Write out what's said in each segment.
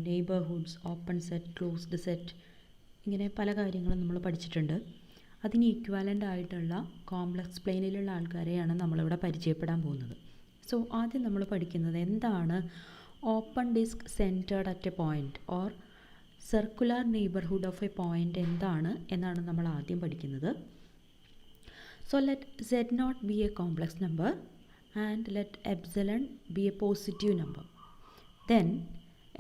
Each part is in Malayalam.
Neighbourhoods, open set, closed set, ഇങ്ങനെ പല കാര്യങ്ങളും നമ്മൾ പഠിച്ചിട്ടുണ്ട്. അതിന് ഈക്വാലൻ്റ് ആയിട്ടുള്ള കോംപ്ലക്സ് പ്ലെയിനിലുള്ള ആൾക്കാരെയാണ് നമ്മളിവിടെ പരിചയപ്പെടാൻ പോകുന്നത്. സോ ആദ്യം നമ്മൾ പഠിക്കുന്നത് എന്താണ് open disc centred at a point or circular neighbourhood of a point എന്താണ് എന്നാണ് നമ്മൾ ആദ്യം പഠിക്കുന്നത്. So let z0 be a complex number and let epsilon be a positive number. Then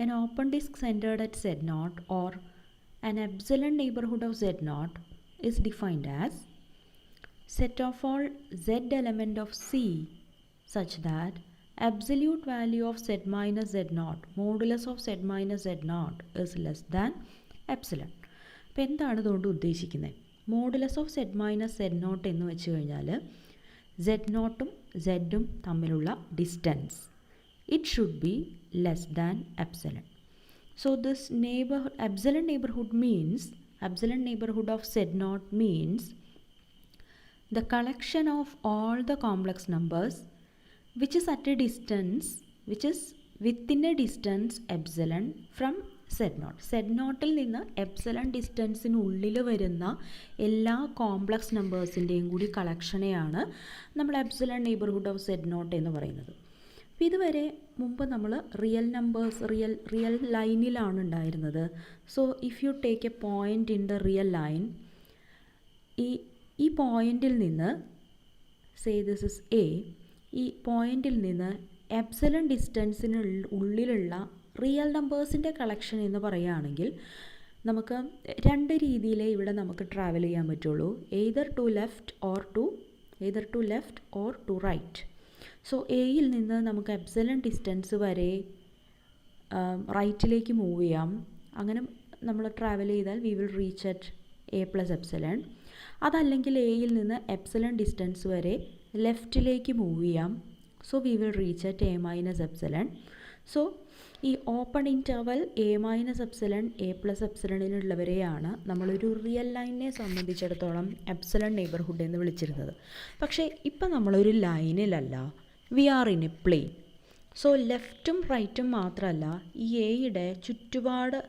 an open disk centered at z0 or an epsilon neighborhood of z0 is defined as set of all z element of C such that absolute value of z minus z0 modulus of z minus z0 is less than epsilon. അപ്പോൾ എന്താണ് ഇതുകൊണ്ട് ഉദ്ദേശിക്കുന്നത്? Modulus of Z minus Z not എന്ന് വെച്ച് കഴിഞ്ഞാൽ സെഡ് നോട്ടും സെഡും തമ്മിലുള്ള distance it should be less than epsilon. So this epsilon neighborhood means epsilon neighborhood of z naught means the collection of all the complex numbers which is at a distance, which is within a distance epsilon from z naught. z നോട്ടിൽ നിന്ന് എപ്സിലൺ ഡിസ്റ്റൻസിനുള്ളിൽ വരുന്ന എല്ലാ കോംപ്ലക്സ് നമ്പേഴ്സിൻ്റെയും കൂടി കളക്ഷനെയാണ് നമ്മൾ epsilon neighbourhood of z not എന്ന് പറയുന്നത്. അപ്പോൾ ഇതുവരെ മുമ്പ് നമ്മൾ റിയൽ നമ്പേഴ്സ് റിയൽ ലൈനിലാണ് ഉണ്ടായിരുന്നത്. So if you take A point in the real line, ഈ പോയിൻറ്റിൽ നിന്ന് സേ ദിസ് ഇസ് എ, ഈ പോയിൻറ്റിൽ നിന്ന് എപ്സിലൺ ഡിസ്റ്റൻസിനുള്ളിലുള്ള റിയൽ നമ്പേഴ്സിൻ്റെ കളക്ഷൻ എന്ന് പറയുകയാണെങ്കിൽ നമുക്ക് രണ്ട് രീതിയിലേ ഇവിടെ നമുക്ക് ട്രാവൽ ചെയ്യാൻ പറ്റുള്ളൂ. Either to left or to right. So എയിൽ നിന്ന് നമുക്ക് എപ്സിലൺ ഡിസ്റ്റൻസ് വരെ റൈറ്റിലേക്ക് മൂവ് ചെയ്യാം. അങ്ങനെ നമ്മൾ ട്രാവൽ ചെയ്താൽ we will reach at A plus epsilon. അതല്ലെങ്കിൽ എയിൽ നിന്ന് എപ്സിലൺ ഡിസ്റ്റൻസ് വരെ ലെഫ്റ്റിലേക്ക് മൂവ് ചെയ്യാം. So we will reach at A minus epsilon. So ഈ open interval A minus epsilon A plus എപ്സിലണിനുള്ളവരെയാണ് നമ്മളൊരു റിയൽ ലൈനിനെ സംബന്ധിച്ചിടത്തോളം എപ്സിലൺ നെയ്ബർഹുഡ് എന്ന് വിളിച്ചിരുന്നത്. പക്ഷേ ഇപ്പം നമ്മളൊരു ലൈനിലല്ല, we are in a plane. So ലെഫ്റ്റും റൈറ്റും മാത്രമല്ല, ഈ എയുടെ ചുറ്റുപാട്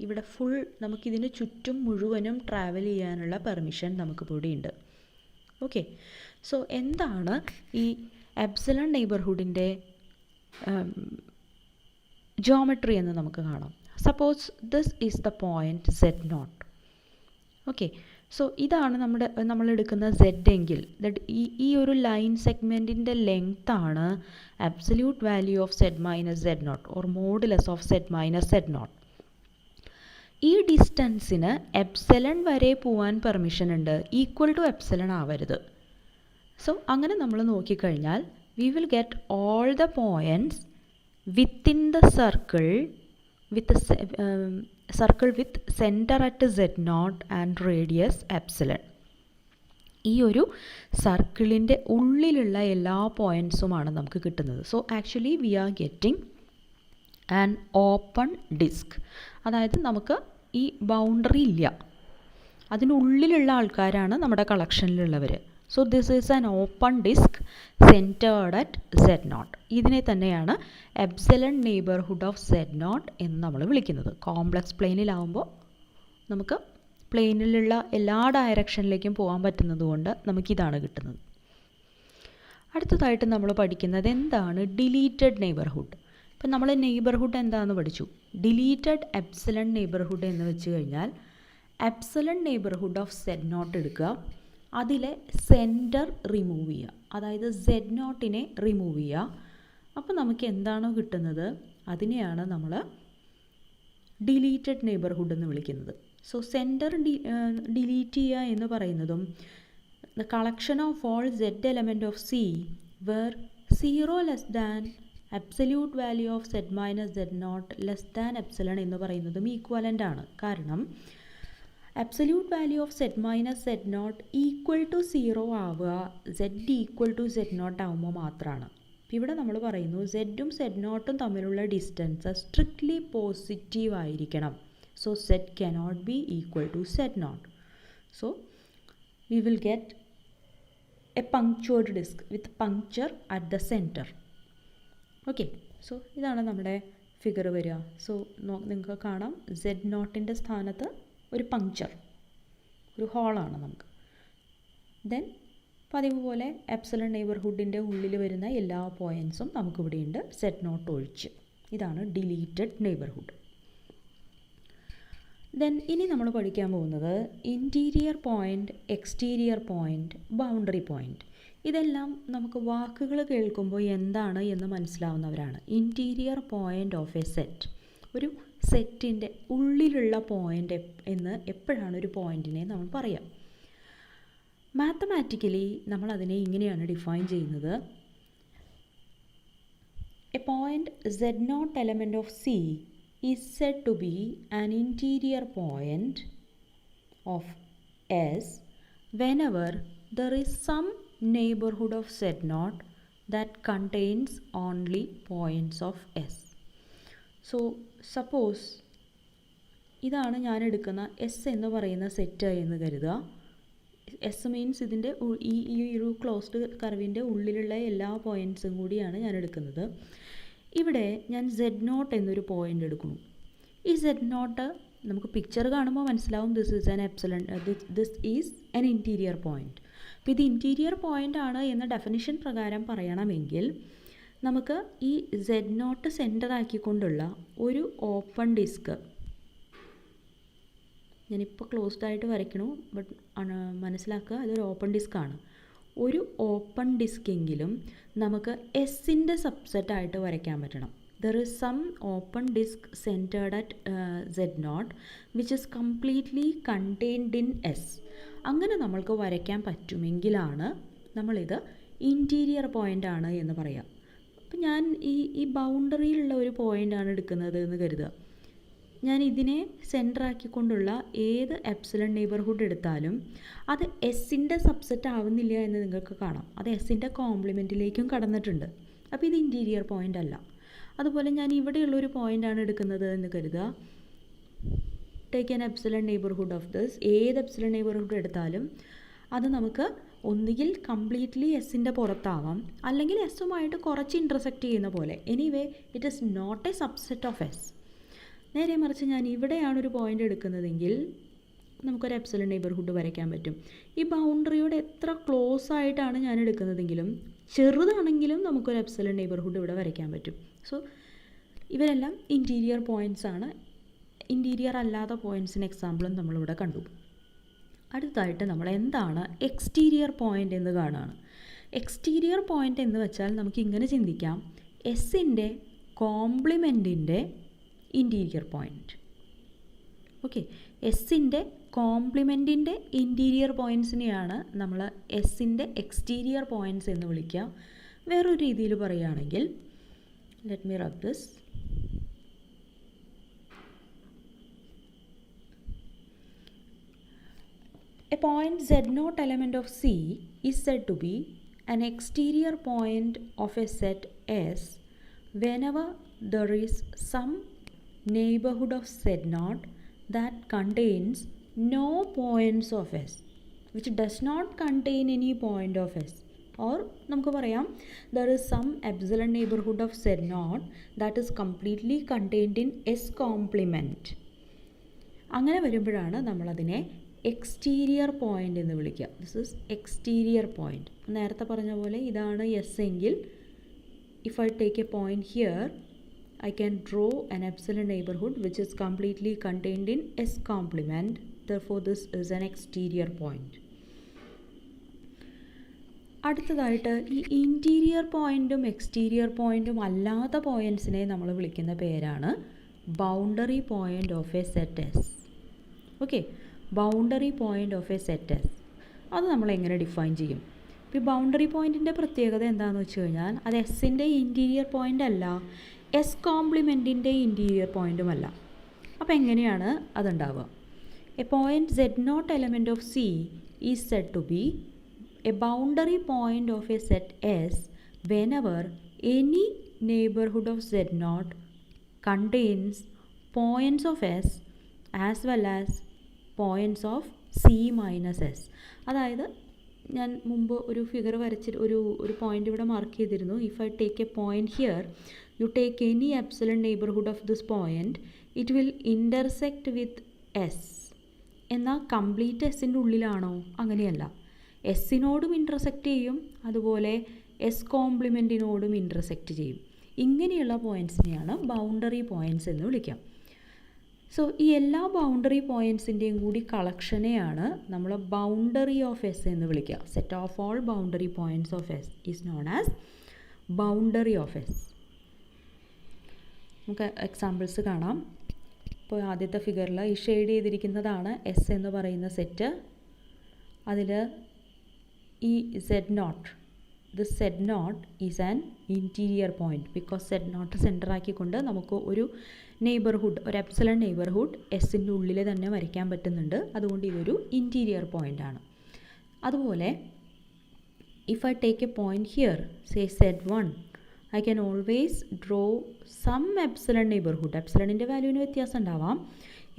ഇവിടെ ഫുൾ നമുക്കിതിന് ചുറ്റും മുഴുവനും ട്രാവൽ ചെയ്യാനുള്ള പെർമിഷൻ നമുക്ക് കൂടിയുണ്ട്. ഓക്കെ, സോ എന്താണ് ഈ എപ്സിലൺ നെയ്ബർഹുഡിൻ്റെ ജോമെട്രി എന്ന് നമുക്ക് കാണാം. Suppose this is the point z0. Okay, so ഇതാണ് നമ്മൾ എടുക്കുന്ന z എങ്കിൽ ഈ ഒരു ലൈൻ സെഗ്മെൻറ്റിൻ്റെ ലെങ്ത്താണ് absolute value of z minus z0 or modulus of z minus z0. ഈ ഡിസ്റ്റൻസിന് എപ്സിലൺ വരെ പോകാൻ പെർമിഷൻ ഉണ്ട്, ഈക്വൽ ടു എപ്സിലൺ ആവരുത്. സോ അങ്ങനെ നമ്മൾ നോക്കിക്കഴിഞ്ഞാൽ we will get all the points within the circle with center at z0 and radius epsilon. ഈ ഒരു സർക്കിളിൻ്റെ ഉള്ളിലുള്ള എല്ലാ പോയിൻറ്റ്സുമാണ് നമുക്ക് കിട്ടുന്നത്. So actually we are getting an open disc. അതായത് നമുക്ക് ഈ ബൗണ്ടറി ഇല്ല, അതിനുള്ളിലുള്ള ആൾക്കാരാണ് നമ്മുടെ കളക്ഷനിലുള്ളവർ. So this is an open disc centred at z0. ഇതിനെ തന്നെയാണ് എപ്സിലൺ നെയ്ബർഹുഡ് ഓഫ് z0 എന്ന് നമ്മൾ വിളിക്കുന്നത്. കോംപ്ലക്സ് പ്ലെയിനിലാവുമ്പോൾ നമുക്ക് പ്ലെയിനിലുള്ള എല്ലാ ഡയറക്ഷനിലേക്കും പോകാൻ പറ്റുന്നത് കൊണ്ട് നമുക്കിതാണ് കിട്ടുന്നത്. അടുത്തതായിട്ട് നമ്മൾ പഠിക്കുന്നത് എന്താണ് ഡിലീറ്റഡ് നെയ്ബർഹുഡ്. ഇപ്പം നമ്മൾ നെയ്ബർഹുഡ് എന്താണെന്ന് പഠിച്ചു. ഡിലീറ്റഡ് എപ്സിലൺ നെയ്ബർഹുഡ് എന്ന് വെച്ച് കഴിഞ്ഞാൽ എപ്സിലൺ നെയ്ബർഹുഡ് ഓഫ് z0 എടുക്കുക, അതിലെ സെൻറ്റർ റിമൂവ് ചെയ്യുക, അതായത് z0നെ റിമൂവ് ചെയ്യുക. അപ്പോൾ നമുക്ക് എന്താണോ കിട്ടുന്നത് അതിനെയാണ് നമ്മൾ ഡിലീറ്റഡ് നെയ്ബർഹുഡ് എന്ന് വിളിക്കുന്നത്. സോ സെൻറ്റർ ഡിലീറ്റ് ചെയ്യുക എന്ന് പറയുന്നതും the collection of all z element of C where 0 less than absolute value of z minus z0 less than epsilon എന്ന് പറയുന്നതും ഈക്വലൻ്റ് ആണ്. കാരണം absolute value of z minus z0 equal to 0 ആവുക z ഈക്വൽ ടു z0 ആവുമ്പോൾ മാത്രമാണ്. ഇവിടെ നമ്മൾ പറയുന്നു z-ഉം z0-ഉം തമ്മിലുള്ള ഡിസ്റ്റൻസ് സ്ട്രിക്ട്ലി പോസിറ്റീവ് ആയിരിക്കണം. So z cannot be equal to z0. So we will get a punctured disk with puncture at the center. Okay, so ഇതാണ് നമ്മുടെ ഫിഗർ വരിക. സോ നിങ്ങൾക്ക് കാണാം Z0ൻ്റെ സ്ഥാനത്ത് ഒരു പങ്ക്ചർ, ഒരു ഹോളാണ് നമുക്ക്. ദെൻ പതിവ് പോലെ എപ്സിലൺ നെയ്ബർഹുഡിൻ്റെ ഉള്ളിൽ വരുന്ന എല്ലാ പോയിൻറ്റ്സും നമുക്കിവിടെയുണ്ട്, Z0 ഒഴിച്ച്. ഇതാണ് ഡിലീറ്റഡ് നെയ്ബർഹുഡ്. ദെൻ ഇനി നമ്മൾ പഠിക്കാൻ പോകുന്നത് interior point, exterior point, boundary point. ഇതെല്ലാം നമുക്ക് വാക്കുകൾ കേൾക്കുമ്പോൾ എന്താണ് എന്ന് മനസ്സിലാവുന്നവരാണ്. Interior point of a set, ഒരു സെറ്റിൻ്റെ ഉള്ളിലുള്ള പോയിൻ്റ് എന്ന് എപ്പോഴാണ് ഒരു പോയിൻറ്റിനെ നമ്മൾ പറയാം. മാത്തമാറ്റിക്കലി നമ്മൾ അതിനെ ഇങ്ങനെയാണ് ഡിഫൈൻ ചെയ്യുന്നത്. A point Z0 element of C is said to be an interior point of S whenever there is some neighborhood of Z0 that contains only points of S. So suppose ഇതാണ് ഞാൻ എടുക്കുന്ന എസ് എന്ന് പറയുന്ന സെറ്റ് എന്ന് കരുതുക. എസ് മീൻസ് ഇതിൻ്റെ ഈ ഒരു ക്ലോസ്ഡ് കർവിൻ്റെ ഉള്ളിലുള്ള എല്ലാ പോയിൻറ്റ്സും കൂടിയാണ് ഞാൻ എടുക്കുന്നത്. ഇവിടെ ഞാൻ Z0 എന്നൊരു പോയിൻ്റ് എടുക്കുന്നു. ഈ Z0 നമുക്ക് പിക്ചർ കാണുമ്പോൾ മനസ്സിലാവും this is an epsilon, this is an interior point. അപ്പോൾ ഇത് ഇൻറ്റീരിയർ പോയിൻ്റ് ആണ് എന്ന ഡെഫിനിഷൻ പ്രകാരം പറയണമെങ്കിൽ നമുക്ക് ഈ Z0 സെൻറ്റർ ആക്കിക്കൊണ്ടുള്ള ഒരു ഓപ്പൺ ഡിസ്ക്, ഞാനിപ്പോൾ ക്ലോസ്ഡ് ആയിട്ട് വരയ്ക്കണു, ബട്ട് മനസ്സിലാക്കുക ഇതൊരു ഓപ്പൺ ഡിസ്ക്കാണ്. ഒരു ഓപ്പൺ ഡിസ്കെങ്കിലും നമുക്ക് എസിൻ്റെ സബ്സെറ്റായിട്ട് വരയ്ക്കാൻ പറ്റണം. There is some open disc centred at Z0 which is completely contained in S. അങ്ങനെ നമ്മൾക്ക് വരയ്ക്കാൻ പറ്റുമെങ്കിലാണ് നമ്മളിത് ഇൻറ്റീരിയർ പോയിൻ്റ് ആണ് എന്ന് പറയാം. അപ്പം ഞാൻ ഈ ബൗണ്ടറിയിലുള്ള ഒരു പോയിൻ്റാണ് എടുക്കുന്നത് എന്ന് കരുതുക. ഞാൻ ഇതിനെ സെൻറ്റർ ആക്കിക്കൊണ്ടുള്ള ഏത് എപ്സിലൺ നെയ്ബർഹുഡ് എടുത്താലും അത് എസിൻ്റെ സബ്സെറ്റ് ആവുന്നില്ല എന്ന് നിങ്ങൾക്ക് കാണാം. അത് എസിൻ്റെ കോംപ്ലിമെൻറ്റിലേക്കും കടന്നിട്ടുണ്ട്. അപ്പോൾ ഇത് ഇൻറ്റീരിയർ പോയിൻ്റ് അല്ല. അതുപോലെ ഞാൻ ഇവിടെയുള്ളൊരു പോയിൻ്റാണ് എടുക്കുന്നത് എന്ന് കരുതുക. Take an epsilon neighbourhood of this. ഏത് എപ്സിലൺ നെയ്ബർഹുഡ് എടുത്താലും അത് നമുക്ക് ഒന്നുകിൽ കംപ്ലീറ്റ്ലി എസിൻ്റെ പുറത്താവാം, അല്ലെങ്കിൽ എസുമായിട്ട് കുറച്ച് ഇൻ്റർസെക്റ്റ് ചെയ്യുന്ന പോലെ. Anyway it is not a subset of S. നേരെ മറിച്ച് ഞാൻ ഇവിടെയാണ് ഒരു പോയിൻ്റ് എടുക്കുന്നതെങ്കിൽ നമുക്കൊരു എപ്സിലൺ നെയ്ബർഹുഡ് വരയ്ക്കാൻ പറ്റും. ഈ ബൗണ്ടറിയോട് എത്ര ക്ലോസ് ആയിട്ടാണ് ഞാൻ എടുക്കുന്നതെങ്കിലും ചെറുതാണെങ്കിലും നമുക്കൊരു എപ്സിലൺ നെയ്ബർഹുഡ് ഇവിടെ വരയ്ക്കാൻ പറ്റും. സോ ഇവരെല്ലാം ഇൻറ്റീരിയർ പോയിൻറ്റ്സ് ആണ്. ഇൻറ്റീരിയർ അല്ലാത്ത പോയിൻറ്റ്സിന് എക്സാമ്പിളും നമ്മളിവിടെ കണ്ടു. അടുത്തായിട്ട് നമ്മൾ എന്താണ് എക്സ്റ്റീരിയർ പോയിൻ്റ് എന്ന് കാണുകയാണ്. എക്സ്റ്റീരിയർ പോയിൻ്റ് എന്ന് വെച്ചാൽ നമുക്ക് ഇങ്ങനെ ചിന്തിക്കാം, എസിൻ്റെ കോംപ്ലിമെൻറ്റിൻ്റെ ഇൻറ്റീരിയർ പോയിൻ്റ്. ഓക്കെ, എസിൻ്റെ കോംപ്ലിമെൻറ്റിൻ്റെ ഇൻറ്റീരിയർ പോയിൻറ്റ്സിനെയാണ് നമ്മൾ എസിൻ്റെ എക്സ്റ്റീരിയർ പോയിൻറ്റ്സ് എന്ന് വിളിക്കുക. വേറൊരു രീതിയിൽ പറയുകയാണെങ്കിൽ, let me rub this. A point Z0 element of C is said to be an exterior point of a set S whenever there is some neighborhood of Z0 that contains no points of S, which does not contain any point of S. Or നമുക്ക് പറയാം there is some epsilon neighborhood of Z0 that is completely contained in S complement. അങ്ങനെ വരുമ്പോഴാണ് നമ്മളതിനെ എക്സ്റ്റീരിയർ പോയിൻ്റ് എന്ന് വിളിക്കുക. This is exterior point. നേരത്തെ പറഞ്ഞ പോലെ ഇതാണ് എസ് എങ്കിൽ if I take A point here I can draw an epsilon neighborhood which is completely contained in S complement. Therefore this is an exterior point. അടുത്തതായിട്ട് ഈ ഇൻറ്റീരിയർ പോയിൻറ്റും എക്സ്റ്റീരിയർ പോയിൻറ്റും അല്ലാത്ത പോയിൻറ്റ്സിനെ നമ്മൾ വിളിക്കുന്ന പേരാണ് boundary point of a set S. Okay, boundary point of a set S അത് നമ്മൾ എങ്ങനെ ഡിഫൈൻ ചെയ്യും? ഇപ്പോൾ ഈ ബൗണ്ടറി പോയിൻറ്റിൻ്റെ പ്രത്യേകത എന്താണെന്ന് വെച്ച് കഴിഞ്ഞാൽ അത് എസിൻ്റെ ഇൻറ്റീരിയർ പോയിൻ്റ് അല്ല, എസ് കോംപ്ലിമെൻറ്റിൻ്റെ ഇൻറ്റീരിയർ പോയിൻറ്റുമല്ല. അപ്പോൾ എങ്ങനെയാണ് അതുണ്ടാവുക? A point Z0 element of C is said to be a boundary point of a set S whenever any neighborhood of Z0 contains points of S as well as points of C minus S. അതായത് ഞാൻ മുമ്പ് ഒരു ഫിഗർ വരച്ചിട്ട് ഒരു പോയിൻ്റ് ഇവിടെ മാർക്ക് ചെയ്തിരുന്നു. If I take A point here, you take any epsilon neighborhood of this point, it will intersect with S. എന്നാൽ കംപ്ലീറ്റ് എസിൻ്റെ ഉള്ളിലാണോ? അങ്ങനെയല്ല. എസ്സിനോടും ഇൻ്റർസെക്റ്റ് ചെയ്യും, അതുപോലെ എസ് കോംപ്ലിമെൻറ്റിനോടും ഇൻ്റർസെക്റ്റ് ചെയ്യും. ഇങ്ങനെയുള്ള പോയിൻറ്റ്സിനെയാണ് ബൗണ്ടറി പോയിൻറ്റ്സ് എന്ന് വിളിക്കാം. സോ ഈ എല്ലാ ബൗണ്ടറി പോയിൻറ്റ്സിൻ്റെയും കൂടി കളക്ഷനെയാണ് നമ്മൾ ബൗണ്ടറി ഓഫ് എസ് എന്ന് വിളിക്കുക. Set of all boundary points of S is known as boundary of S. നമുക്ക് എക്സാമ്പിൾസ് കാണാം. ഇപ്പോൾ ആദ്യത്തെ ഫിഗറിൽ ഈ ഷെയ്ഡ് ചെയ്തിരിക്കുന്നതാണ് എസ് എന്ന് പറയുന്ന സെറ്റ്. അതിൽ ഈ Z0, this Z0 is an interior point because Z0 center ആക്കിക്കൊണ്ട് നമുക്ക് ഒരു നെയ്ബർഹുഡ്, ഒരു എപ്സിലൺ നെയ്ബർഹുഡ് എസിൻ്റെ ഉള്ളിൽ തന്നെ വരയ്ക്കാൻ പറ്റുന്നുണ്ട്. അതുകൊണ്ട് ഇതൊരു ഇൻറ്റീരിയർ പോയിൻ്റ് ആണ്. അതുപോലെ if I take a point here, say Z1, I can always draw some epsilon neighborhood. എപ്സിലണിൻ്റെ വാല്യൂവിന് വ്യത്യാസം ഉണ്ടാവാം.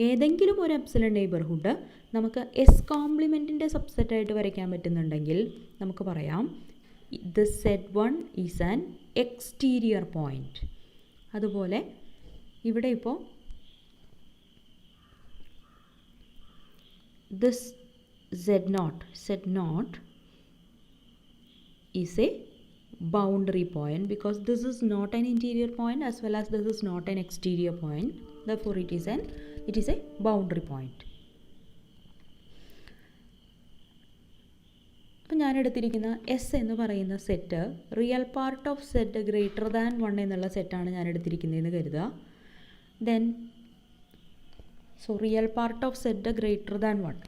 ഏതെങ്കിലും ഒരു എപ്സിലൺ നെയ്ബർഹുഡ് നമുക്ക് എസ് കോംപ്ലിമെൻറ്റിൻ്റെ സബ്സെറ്റായിട്ട് വരയ്ക്കാൻ പറ്റുന്നുണ്ടെങ്കിൽ നമുക്ക് പറയാം this Z1 is an exterior point. അതുപോലെ ഇവിടെ ഇപ്പോൾ this Z0 is a boundary point because this is not an interior point as well as this is not an exterior point. Therefore it is a boundary point. അപ്പോൾ ഞാൻ എടുത്തിരിക്കുന്ന എസ് എന്ന് പറയുന്ന set real part of set greater than 1 എന്നുള്ള സെറ്റാണ് ഞാൻ എടുത്തിരിക്കുന്നതെന്ന് കരുതുക. Then real part of set greater than 1.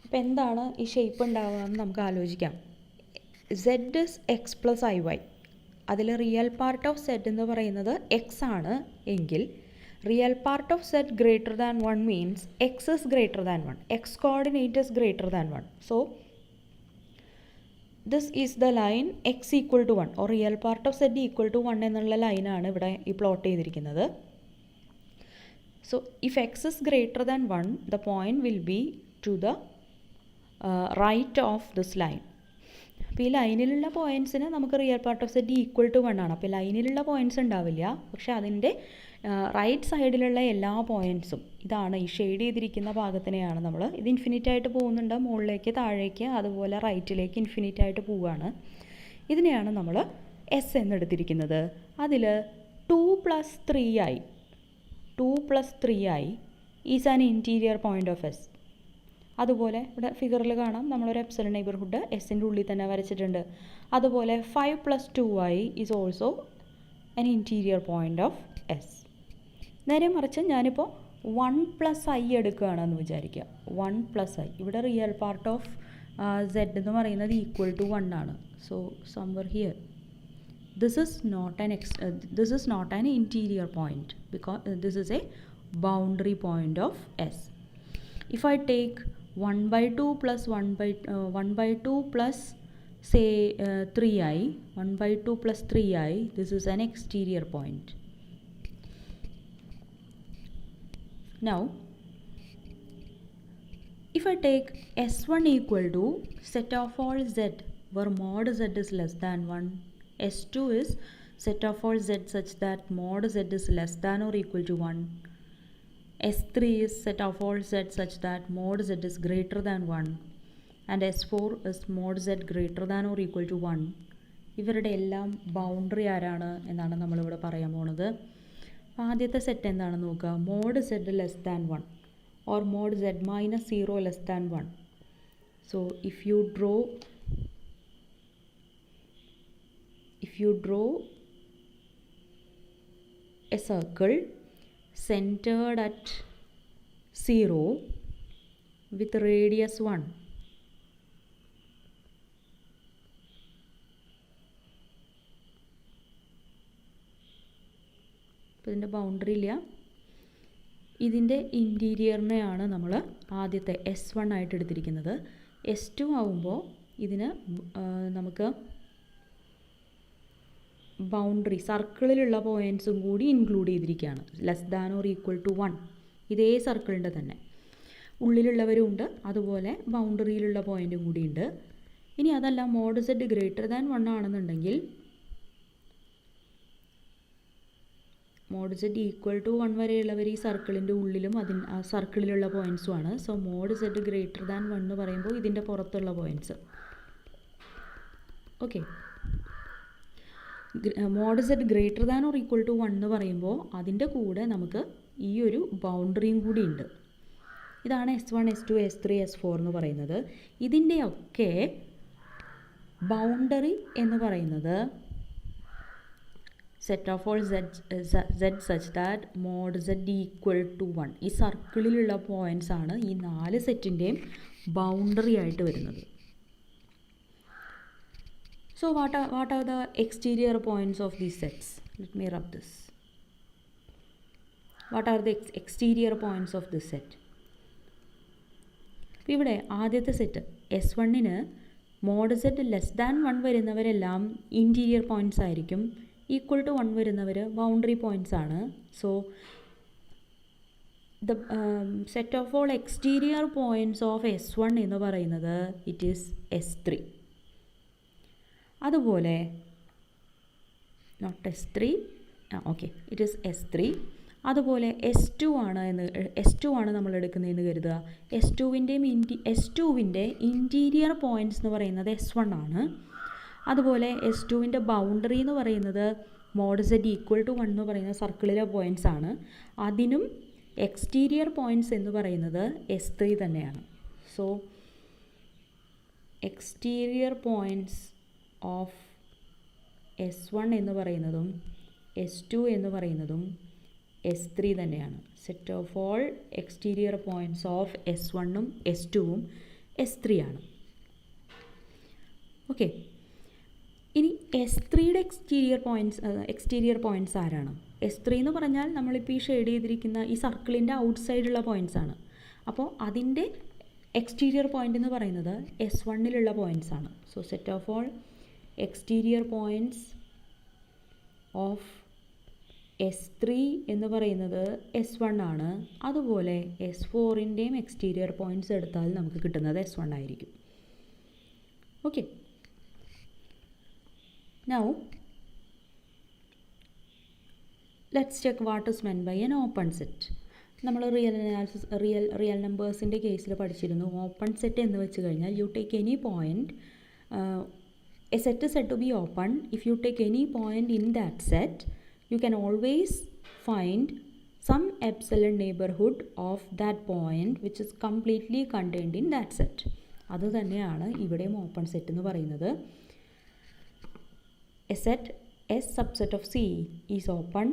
അപ്പോൾ എന്താണ് ഈ ഷേപ്പ് ഉണ്ടാവുക എന്ന് നമുക്ക് ആലോചിക്കാം. Z is x plus iy. അതിൽ റിയൽ പാർട്ട് ഓഫ് സെറ്റ് എന്ന് പറയുന്നത് എക്സ് ആണ് എങ്കിൽ real part of set greater than 1 means X is greater than 1. X coordinate is greater than 1. So this is the line x equal to 1 or real part of z equal to 1 എന്നുള്ള ലൈനാണ് ഇവിടെ ഈ പ്ലോട്ട് ചെയ്തിരിക്കുന്നത്. So if x is greater than 1, the point will be to the right of this line. അപ്പോൾ ഈ ലൈനിലുള്ള പോയിൻറ്റ്സിന് നമുക്ക് real part of set equal to 1 ആണ്. അപ്പോൾ ലൈനിലുള്ള പോയിൻറ്റ്സ് ഉണ്ടാവില്ല, പക്ഷേ അതിൻ്റെ റൈറ്റ് സൈഡിലുള്ള എല്ലാ പോയിൻറ്റ്സും ഇതാണ് ഈ ഷെയ്ഡ് ചെയ്തിരിക്കുന്ന ഭാഗത്തിനെയാണ് നമ്മൾ, ഇത് ഇൻഫിനിറ്റ് ആയിട്ട് പോകുന്നുണ്ട് മുകളിലേക്ക് താഴേക്ക്, അതുപോലെ റൈറ്റിലേക്ക് ഇൻഫിനിറ്റ് ആയിട്ട് പോവുകയാണ്. ഇതിനെയാണ് നമ്മൾ എസ് എന്നെടുത്തിരിക്കുന്നത്. അതിൽ 2 + 3i is an interior point of S. അതുപോലെ ഇവിടെ ഫിഗറിൽ കാണാം നമ്മളൊരു എപ്സിലൺ നെയ്ബർഹുഡ് എസിൻ്റെ ഉള്ളിൽ തന്നെ വരച്ചിട്ടുണ്ട്. അതുപോലെ 5 + 2i is also an interior point of S. നേരെ മറിച്ച് ഞാനിപ്പോൾ 1 + i എടുക്കുകയാണെന്ന് വിചാരിക്കുക. 1 + i, ഇവിടെ റിയൽ പാർട്ട് ഓഫ് z എന്ന് പറയുന്നത് ഈക്വൽ ടു 1 ആണ്. So സംവർ here this is not an interior point because this is a boundary point of S. If I take 1/2 plus 1/2 plus say 3i, 1/2 plus 3i, this is an exterior point. Now if I take S1 equal to set of all z where mod z is less than 1, S2 is set of all z such that mod z is less than or equal to 1, S3 is set of all z such that mod z is greater than 1, and S4 is mod z greater than or equal to 1. ഇവരുടെ എല്ലാം ബൗണ്ടറി ആരാണ് എന്നാണ് നമ്മളിവിടെ പറയാൻ പോണത്. ആദ്യത്തെ സെറ്റ് എന്താണെന്ന് നോക്കുക. Mod z less than 1 or mod z minus 0 less than 1. So if you draw a circle centered at 0 with radius 1, അപ്പോൾ ഇതിൻ്റെ ബൗണ്ടറി ഇല്ല. ഇതിൻ്റെ ഇൻറ്റീരിയറിനെയാണ് നമ്മൾ ആദ്യത്തെ S1 ആയിട്ട് എടുത്തിരിക്കുന്നത്. S2 ആവുമ്പോൾ ഇതിന് നമുക്ക് ബൗണ്ടറി സർക്കിളിലുള്ള പോയിൻറ്റ്സും കൂടി ഇൻക്ലൂഡ് ചെയ്തിരിക്കുകയാണ്. Less than or equal to 1, ഇതേ സർക്കിളിൻ്റെ തന്നെ ഉള്ളിലുള്ളവരും ഉണ്ട്, അതുപോലെ ബൗണ്ടറിയിലുള്ള പോയിൻറ്റും കൂടിയുണ്ട്. ഇനി അതല്ല മോഡ് z ഗ്രേറ്റർ ദാൻ 1 ആണെന്നുണ്ടെങ്കിൽ മോഡ് സെറ്റ് ഈക്വൽ ടു 1 വരെയുള്ളവർ ഈ സർക്കിളിൻ്റെ ഉള്ളിലും ആ സർക്കിളിലുള്ള പോയിൻറ്സുമാണ്. So mod Z greater than 1 എന്ന് പറയുമ്പോൾ ഇതിൻ്റെ പുറത്തുള്ള പോയിൻറ്റ്സ്. Okay, mod Z greater than or equal to 1 എന്ന് പറയുമ്പോൾ അതിൻ്റെ കൂടെ നമുക്ക് ഈ ഒരു ബൗണ്ടറിയും കൂടി ഉണ്ട്. ഇതാണ് S1, S2, S3, S4 എന്ന് പറയുന്നത്. ഇതിൻ്റെയൊക്കെ ബൗണ്ടറി എന്ന് പറയുന്നത് set of all z such that mod z equal to 1. ഈ സർക്കിളിലുള്ള പോയിൻറ്റ്സ് ആണ് ഈ 4 സെറ്റിൻ്റെയും ബൗണ്ടറി ആയിട്ട് വരുന്നത്. So what are the exterior points of these sets? Let me rub this. What are the exterior points of this set? ഇവിടെ ആദ്യത്തെ സെറ്റ് S1-ന് മോഡ് സെറ്റ് ലെസ് ദാൻ 1 വരുന്നവരെല്ലാം ഇൻറ്റീരിയർ പോയിൻറ്റ്സ് ആയിരിക്കും. ഈക്വൽ ടു 1 വരുന്നവർ ബൗണ്ടറി പോയിൻറ്റ്സ് ആണ്. So the set of all exterior points of S1 എന്ന് പറയുന്നത് ഇറ്റ് ഈസ് S3. അതുപോലെ not S3, okay, it is S3. അതുപോലെ S2 ആണ് നമ്മൾ എടുക്കുന്നതെന്ന് കരുതുക. S2വിൻ്റെ ഇൻറ്റീരിയർ പോയിൻറ്റ്സ് എന്ന് പറയുന്നത് S1 ആണ്. അതുപോലെ S2വിൻ്റെ ബൗണ്ടറി എന്ന് പറയുന്നത് മോഡ് സെറ്റ് ഈക്വൽ ടു 1 എന്ന് പറയുന്ന സർക്കിളിലെ പോയിൻറ്റ്സ് ആണ്. അതിനും എക്സ്റ്റീരിയർ പോയിൻറ്റ്സ് എന്ന് പറയുന്നത് S3 തന്നെയാണ്. So exterior points of S1 എന്ന് പറയുന്നതും S2 എന്ന് പറയുന്നതും S3 തന്നെയാണ്. Set of all exterior points of S1ഉം S2ഉം S3 ആണ്. ഓക്കെ, ഇനി S3യുടെ എക്സ്റ്റീരിയർ പോയിൻറ്റ്സ് ആരാണ്? S3 എന്ന് പറഞ്ഞാൽ നമ്മളിപ്പോൾ ഈ ഷെയ്ഡ് ചെയ്തിരിക്കുന്ന ഈ സർക്കിളിൻ്റെ ഔട്ട് സൈഡുള്ള പോയിൻറ്റ്സ് ആണ്. അപ്പോൾ അതിൻ്റെ എക്സ്റ്റീരിയർ പോയിൻ്റ് എന്ന് പറയുന്നത് S1ലുള്ള പോയിൻറ്റ്സ് ആണ്. So set of all exterior points of S3 എന്ന് പറയുന്നത് S1 ആണ്. അതുപോലെ S4ൻ്റെയും എക്സ്റ്റീരിയർ പോയിൻറ്റ്സ് എടുത്താൽ നമുക്ക് കിട്ടുന്നത് S1 ആയിരിക്കും. Okay, now let's check what is meant by an open set. നമ്മൾ റിയൽ നമ്പേഴ്സിൻ്റെ കേസിൽ പഠിച്ചിരുന്നു. ഓപ്പൺ സെറ്റ് എന്ന് വെച്ച് കഴിഞ്ഞാൽ you take any point, a set is said to be open if you take any point in that set. You can always find some epsilon neighborhood of that point which is completely contained in that set. അത് തന്നെയാണ് ഇവിടെയും ഓപ്പൺ സെറ്റ് എന്ന് പറയുന്നത്. A set S subset of C is open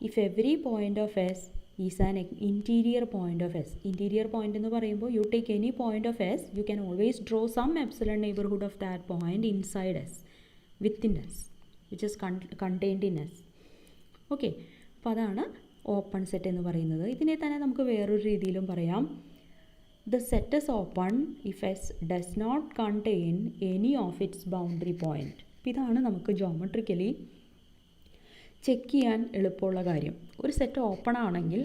if every point of S is an interior point of S. Interior point എന്ന് പറയുമ്പോൾ you take any point of S, you can always draw some epsilon neighborhood of that point inside S, within S, which is contained in S. Okay, അപ്പോൾ അതാണ് ഓപ്പൺ സെറ്റ് എന്ന് പറയുന്നത്. ഇതിനെ തന്നെ നമുക്ക് വേറൊരു രീതിയിലും പറയാം. The set is open if S does not contain any of its boundary point. ഇതാണ് നമുക്ക് ജോമെട്രിക്കലി ചെക്ക് ചെയ്യാൻ എളുപ്പമുള്ള കാര്യം. ഒരു സെറ്റ് ഓപ്പൺ ആണെങ്കിൽ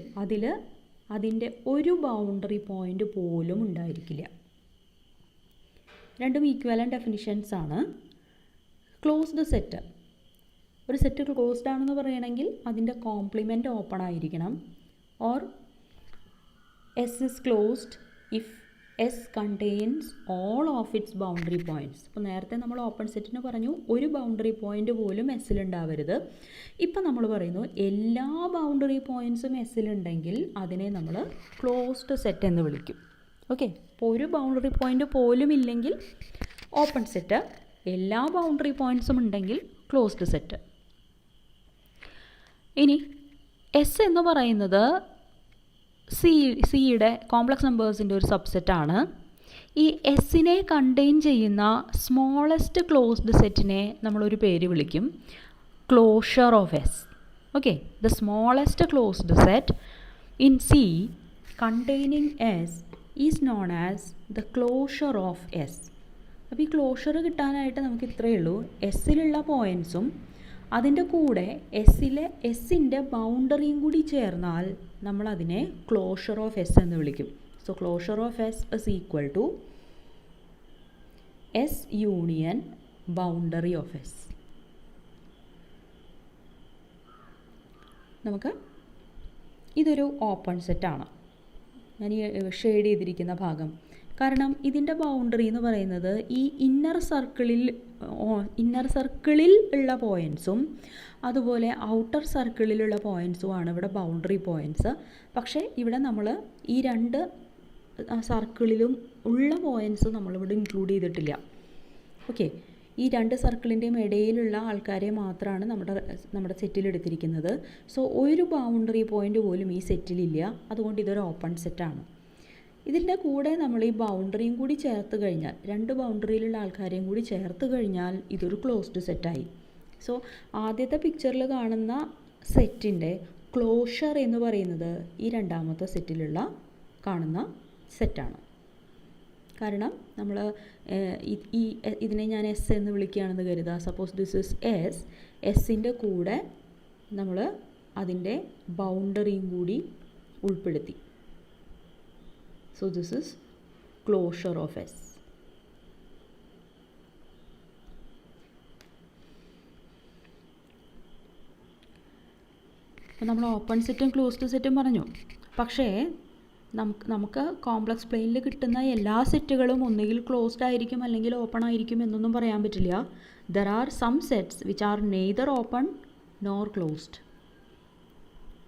അതിൻ്റെ ഒരു ബൗണ്ടറി പോയിൻ്റ് പോലും ഉണ്ടായിരിക്കില്ല. രണ്ടും ഈക്വലൻ്റ് ഡെഫിനിഷൻസ് ആണ്. ക്ലോസ്ഡ് സെറ്റ്, ഒരു സെറ്റ് ക്ലോസ്ഡ് ആണെന്ന് പറയണമെങ്കിൽ അതിൻ്റെ കോംപ്ലിമെൻറ്റ് ഓപ്പൺ ആയിരിക്കണം. Or S is closed if S contains all of its boundary points. ഇപ്പോൾ നേരത്തെ നമ്മൾ ഓപ്പൺ സെറ്റിന് പറഞ്ഞു ഒരു ബൗണ്ടറി പോയിൻ്റ് പോലും എസ്സിലുണ്ടാവരുത്. ഇപ്പം നമ്മൾ പറയുന്നു എല്ലാ ബൗണ്ടറി പോയിൻറ്റ്സും എസ്സിലുണ്ടെങ്കിൽ അതിനെ നമ്മൾ ക്ലോസ്ഡ് സെറ്റ് എന്ന് വിളിക്കും. ഓക്കെ, അപ്പോൾ ഒരു ബൗണ്ടറി പോയിൻ്റ് പോലും ഇല്ലെങ്കിൽ ഓപ്പൺ സെറ്റ്, എല്ലാ ബൗണ്ടറി പോയിൻറ്റ്സും ഉണ്ടെങ്കിൽ ക്ലോസ്ഡ് സെറ്റ്. ഇനി എസ് എന്ന് പറയുന്നത് സിയുടെ കോംപ്ലക്സ് നമ്പേഴ്സിൻ്റെ ഒരു സബ്സെറ്റാണ്. ഈ എസ്സിനെ കണ്ടെയ്ൻ ചെയ്യുന്ന സ്മോളസ്റ്റ് ക്ലോസ്ഡ് സെറ്റിനെ നമ്മളൊരു പേര് വിളിക്കും closure of S. Okay, the smallest closed set in C containing S is known as the closure of S. അപ്പോൾ ഈ കിട്ടാനായിട്ട് നമുക്ക് ഇത്രയേ ഉള്ളൂ. എസ്സിലുള്ള പോയിൻറ്റ്സും അതിൻ്റെ കൂടെ എസ്സിൻ്റെ ബൗണ്ടറിയും കൂടി ചേർന്നാൽ നമ്മളതിനെ ക്ലോഷർ ഓഫ് എസ് എന്ന് വിളിക്കും. So closure of S is equal to S union boundary of S. നമുക്ക് ഇതൊരു ഓപ്പൺ സെറ്റാണ്. ഞാൻ ഈ ഷെയ്ഡ് ചെയ്തിരിക്കുന്ന ഭാഗം, കാരണം ഇതിൻ്റെ ബൗണ്ടറി എന്ന് പറയുന്നത് ഈ ഇന്നർ സർക്കിളിൽ ഉള്ള പോയിൻറ്സും അതുപോലെ ഔട്ടർ സർക്കിളിലുള്ള പോയിൻറ്സുമാണ് ഇവിടെ ബൗണ്ടറി പോയിൻറ്റ്സ്. പക്ഷേ ഇവിടെ നമ്മൾ ഈ രണ്ട് സർക്കിളിലും ഉള്ള പോയിൻറ്റ്സ് നമ്മളിവിടെ ഇൻക്ലൂഡ് ചെയ്തിട്ടില്ല. ഓക്കെ, ഈ രണ്ട് സർക്കിളിൻ്റെയും ഇടയിലുള്ള ആൾക്കാരെ മാത്രമാണ് നമ്മുടെ സെറ്റിൽ എടുത്തിരിക്കുന്നത്. സോ ഒരു ബൗണ്ടറി പോയിൻ്റ് പോലും ഈ സെറ്റിലില്ല. അതുകൊണ്ട് ഇതൊരു ഓപ്പൺ സെറ്റാണ്. ഇതിൻ്റെ കൂടെ നമ്മൾ ഈ ബൗണ്ടറിയും കൂടി ചേർത്ത് കഴിഞ്ഞാൽ, രണ്ട് ബൗണ്ടറിയിലുള്ള ആൾക്കാരെയും കൂടി ചേർത്ത് കഴിഞ്ഞാൽ ഇതൊരു ക്ലോസ്ഡ് സെറ്റായി. സോ ആദ്യത്തെ പിക്ചറിൽ കാണുന്ന സെറ്റിൻ്റെ ക്ലോഷർ എന്ന് പറയുന്നത് ഈ രണ്ടാമത്തെ സെറ്റിലുള്ള കാണുന്ന സെറ്റാണ്. കാരണം നമ്മൾ ഇതിനെ ഞാൻ എസ് എന്ന് വിളിക്കുകയാണെന്ന് കരുതുക. Suppose this is S. എസിൻ്റെ കൂടെ നമ്മൾ അതിൻ്റെ ബൗണ്ടറിയും കൂടി ഉൾപ്പെടുത്തി. So this is closure of S. അപ്പോൾ നമ്മൾ ഓപ്പൺ സെറ്റും ക്ലോസ്ഡ് സെറ്റും പറഞ്ഞു. പക്ഷേ നമുക്ക് കോംപ്ലക്സ് പ്ലെയിനിൽ കിട്ടുന്ന എല്ലാ സെറ്റുകളും ഒന്നുകിൽ ക്ലോസ്ഡ് ആയിരിക്കും അല്ലെങ്കിൽ ഓപ്പൺ ആയിരിക്കും എന്നൊന്നും പറയാൻ പറ്റില്ല. There are some sets which are neither open nor closed.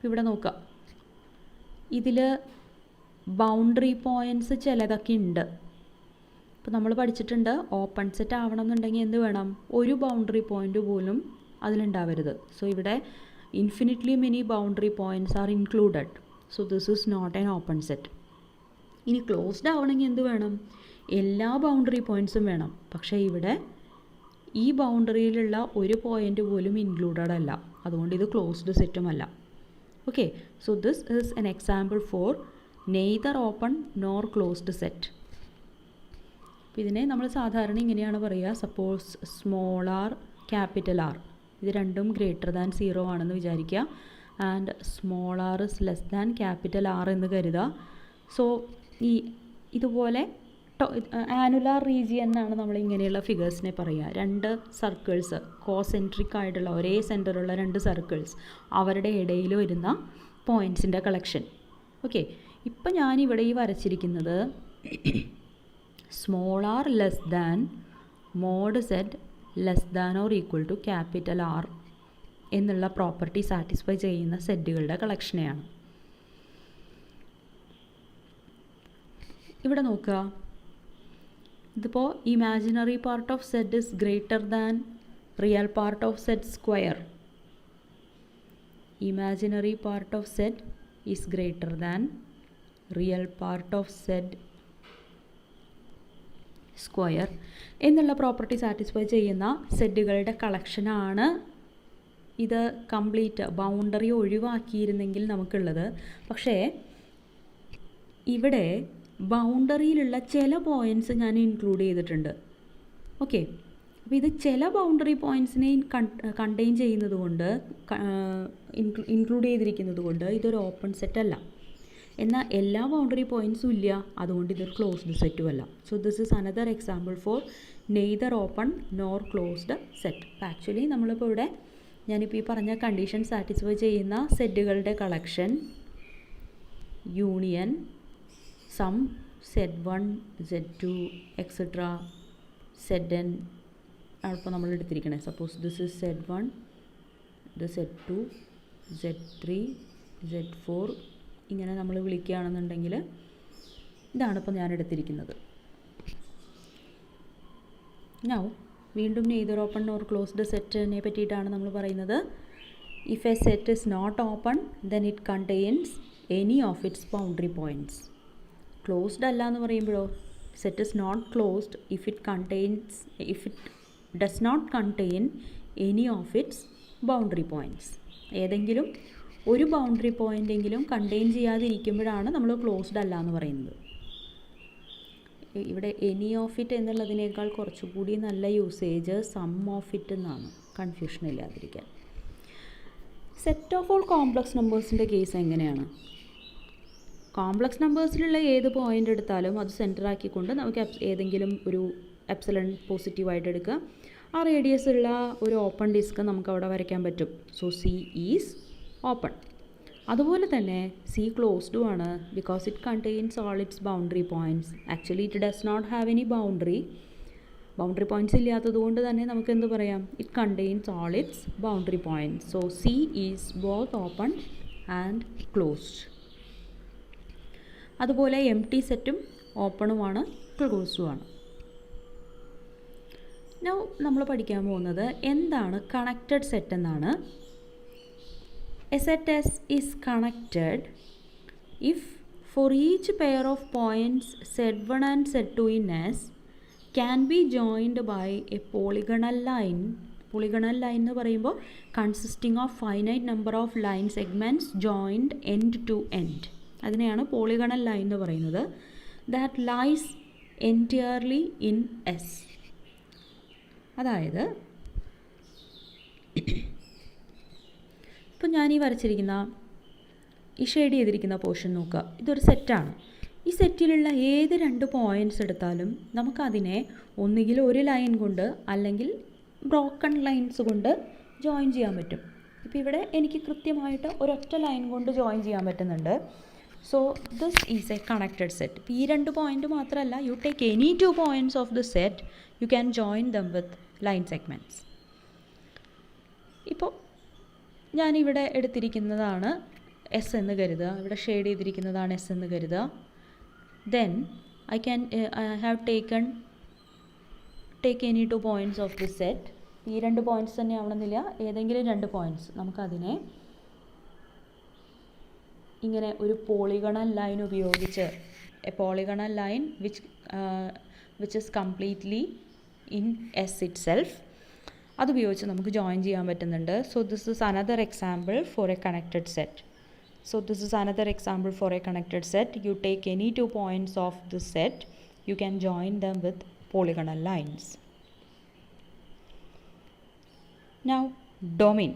ഇവിടെ നോക്കുക, ഇതിൽ ബൗണ്ടറി പോയിൻറ്റ്സ് ചിലതൊക്കെ ഉണ്ട്. ഇപ്പോൾ നമ്മൾ പഠിച്ചിട്ടുണ്ട് ഓപ്പൺ സെറ്റ് ആവണം എന്നുണ്ടെങ്കിൽ എന്ത് വേണം, ഒരു ബൗണ്ടറി പോയിൻ്റ് പോലും അതിലുണ്ടാവരുത്. സോ ഇവിടെ infinitely many boundary points are included. So this is not an open set. ഇനി ക്ലോസ്ഡ് ആവണമെങ്കിൽ എന്ത് വേണം, എല്ലാ ബൗണ്ടറി പോയിൻറ്റ്സും വേണം. പക്ഷേ ഇവിടെ ഈ ബൗണ്ടറിയിലുള്ള ഒരു പോയിൻ്റ് പോലും ഇൻക്ലൂഡഡ് അല്ല. അതുകൊണ്ട് ഇത് ക്ലോസ്ഡ് സെറ്റുമല്ല. Okay, so this is an example for neither open nor closed set. അപ്പോൾ ഇതിനെ നമ്മൾ സാധാരണ ഇങ്ങനെയാണ് പറയുക. Suppose small r, capital R, ഇത് രണ്ടും ഗ്രേറ്റർ ദാൻ 0 ആണെന്ന് വിചാരിക്കുക. And small r is less than capital R എന്ന് കരുതുക. സോ ഇതുപോലെ ആനുലാർ റീജിയൻ എന്നാണ് നമ്മൾ ഇങ്ങനെയുള്ള ഫിഗേഴ്സിനെ പറയുക. രണ്ട് സർക്കിൾസ്, കോസെൻട്രിക് ആയിട്ടുള്ള ഒരേ സെൻറ്ററുള്ള രണ്ട് സർക്കിൾസ്, അവരുടെ ഇടയിൽ വരുന്ന പോയിൻറ്റ്സിൻ്റെ കളക്ഷൻ. ഓക്കെ, ഇപ്പം ഞാനിവിടെ ഈ വരച്ചിരിക്കുന്നത് small r less than mod Z less than or equal to capital R എന്നുള്ള പ്രോപ്പർട്ടി സാറ്റിസ്ഫൈ ചെയ്യുന്ന സെറ്റുകളുടെ കളക്ഷനെയാണ്. ഇവിടെ നോക്കുക, ഇതിപ്പോൾ imaginary part of Z is greater than real part of Z square. Imaginary part of Z is greater than real part of Z square എന്നുള്ള പ്രോപ്പർട്ടി സാറ്റിസ്ഫൈ ചെയ്യുന്ന സെറ്റുകളുടെ കളക്ഷനാണ് ഇത്. കംപ്ലീറ്റ് ബൗണ്ടറി ഒഴിവാക്കിയിരുന്നെങ്കിൽ നമുക്കുള്ളത്. പക്ഷേ ഇവിടെ ബൗണ്ടറിയിലുള്ള ചില പോയിൻറ്റ്സ് ഞാൻ ഇൻക്ലൂഡ് ചെയ്തിട്ടുണ്ട്. ഓക്കെ, അപ്പോൾ ഇത് ചില ബൗണ്ടറി പോയിൻറ്റ്സിനെ കണ്ടെയ്ൻ ചെയ്യുന്നത് കൊണ്ട്, ഇൻക്ലൂഡ് ചെയ്തിരിക്കുന്നത് കൊണ്ട് ഇതൊരു ഓപ്പൺ സെറ്റ് അല്ല. എന്നാൽ എല്ലാ ബൗണ്ടറി പോയിൻറ്റ്സും ഇല്ല, അതുകൊണ്ട് ഇതൊരു ക്ലോസ്ഡ് സെറ്റും അല്ല. So this is another example for neither open nor closed set. Actually നമ്മളിപ്പോൾ ഇവിടെ ഞാനിപ്പോൾ ഈ പറഞ്ഞ കണ്ടീഷൻ സാറ്റിസ്ഫൈ ചെയ്യുന്ന സെറ്റുകളുടെ collection union some Z1 Z2 etcetera Zn ആണ് ഇപ്പോൾ നമ്മൾ എടുത്തിരിക്കുന്നത്. സപ്പോസ് ദിസ് ഇസ് Z1, ഇത് Z2, Z3, Z4 ഇങ്ങനെ നമ്മൾ വിളിക്കുകയാണെന്നുണ്ടെങ്കിൽ ഇതാണ് ഇപ്പോൾ ഞാൻ എടുത്തിരിക്കുന്നത്. നൗ വീണ്ടും നെയ്തർ ഓപ്പൺ ഓർ ക്ലോസ്ഡ് സെറ്റിനെ പറ്റിയിട്ടാണ് നമ്മൾ പറയുന്നത്. If a set is not open then it contains any of its boundary points. Closed അല്ല എന്ന് പറയുമ്പോഴോ, set is not closed if it does not contain any of its boundary points. ഏതെങ്കിലും ഒരു ബൗണ്ടറി പോയിൻ്റെങ്കിലും കണ്ടെയ്ൻ ചെയ്യാതിരിക്കുമ്പോഴാണ് നമ്മൾ ക്ലോസ്ഡ് അല്ല എന്ന് പറയുന്നത്. ഇവിടെ എനി ഓഫ് ഇറ്റ് എന്നുള്ളതിനേക്കാൾ കുറച്ചുകൂടി നല്ല യൂസേജ് സം ഓഫ് ഇറ്റ് എന്നാണ്, കൺഫ്യൂഷൻ ഇല്ലാതിരിക്കാൻ. സെറ്റ് ഓഫ് ഓൾ കോംപ്ലക്സ് നമ്പേഴ്സിൻ്റെ കേസ് എങ്ങനെയാണ്? കോംപ്ലക്സ് നമ്പേഴ്സിലുള്ള ഏത് പോയിൻ്റ് എടുത്താലും അത് സെൻറ്റർ ആക്കിക്കൊണ്ട് നമുക്ക് ഏതെങ്കിലും ഒരു എപ്സിലൺ പോസിറ്റീവായിട്ട് എടുക്കുക. ആ റേഡിയസ് ഉള്ള ഒരു ഓപ്പൺ ഡിസ്ക് നമുക്ക് അവിടെ വരയ്ക്കാൻ പറ്റും. So C is open. അതുപോലെ തന്നെ സി ക്ലോസ്ഡും ആണ് because it contains all its boundary points. Actually it does not have any boundary points ഇല്ലാത്തത് കൊണ്ട് തന്നെ നമുക്ക് എന്ത് പറയാം, it contains all its boundary points. So C is both open and closed. അതുപോലെ എം ടി സെറ്റും ഓപ്പണുമാണ് ക്ലോസ്ഡുമാണ്. നൗ നമ്മൾ പഠിക്കാൻ പോകുന്നത് എന്താണ് കണക്റ്റഡ് സെറ്റ് എന്നാണ്. A set S is connected if for each pair of points Z1 and Z2 in S can be joined by a polygonal line. Polygonal line എന്ന് പറയുമ്പോൾ consisting of finite number of line segments joined end to end. അതിനെയാണ് polygonal line എന്ന് പറയുന്നത്. That lies entirely in S. അതായത് ഇപ്പോൾ ഞാൻ ഈ വരച്ചിരിക്കുന്ന ഈ ഷെയ്ഡ് ചെയ്തിരിക്കുന്ന പോർഷൻ നോക്കുക. ഇതൊരു സെറ്റാണ്. ഈ സെറ്റിലുള്ള ഏത് രണ്ട് പോയിൻറ്റ്സ് എടുത്താലും നമുക്കതിനെ ഒന്നുകിൽ ഒരു ലൈൻ കൊണ്ട് അല്ലെങ്കിൽ ബ്രോക്കൺ ലൈൻസ് കൊണ്ട് ജോയിൻ ചെയ്യാൻ പറ്റും. ഇപ്പോൾ ഇവിടെ എനിക്ക് കൃത്യമായിട്ട് ഒരൊറ്റ ലൈൻ കൊണ്ട് ജോയിൻ ചെയ്യാൻ പറ്റുന്നുണ്ട്. So this is A connected set. ഇപ്പോൾ ഈ രണ്ട് പോയിൻ്റ് മാത്രമല്ല, U take any 2 points of the set, you can join dum with line segments. ഇപ്പോൾ ഞാനിവിടെ എടുത്തിരിക്കുന്നതാണ് എസ് എന്ന് കരുതുക, ഇവിടെ ഷെയ്ഡ് ചെയ്തിരിക്കുന്നതാണ് എസ് എന്ന് കരുതുക. Then I have take any 2 points of the set. ഈ 2 points തന്നെ ആവണമെന്നില്ല, ഏതെങ്കിലും 2 points. നമുക്കതിനെ ഇങ്ങനെ ഒരു പോളിഗണൽ ലൈൻ ഉപയോഗിച്ച്, A polygonal line which is completely in S it self, അതുപയോഗിച്ച് നമുക്ക് ജോയിൻ ചെയ്യാൻ പറ്റുന്നുണ്ട്. So this is another example for A connected set. You take any 2 points of the set, you can join them with polygonal lines. Now domain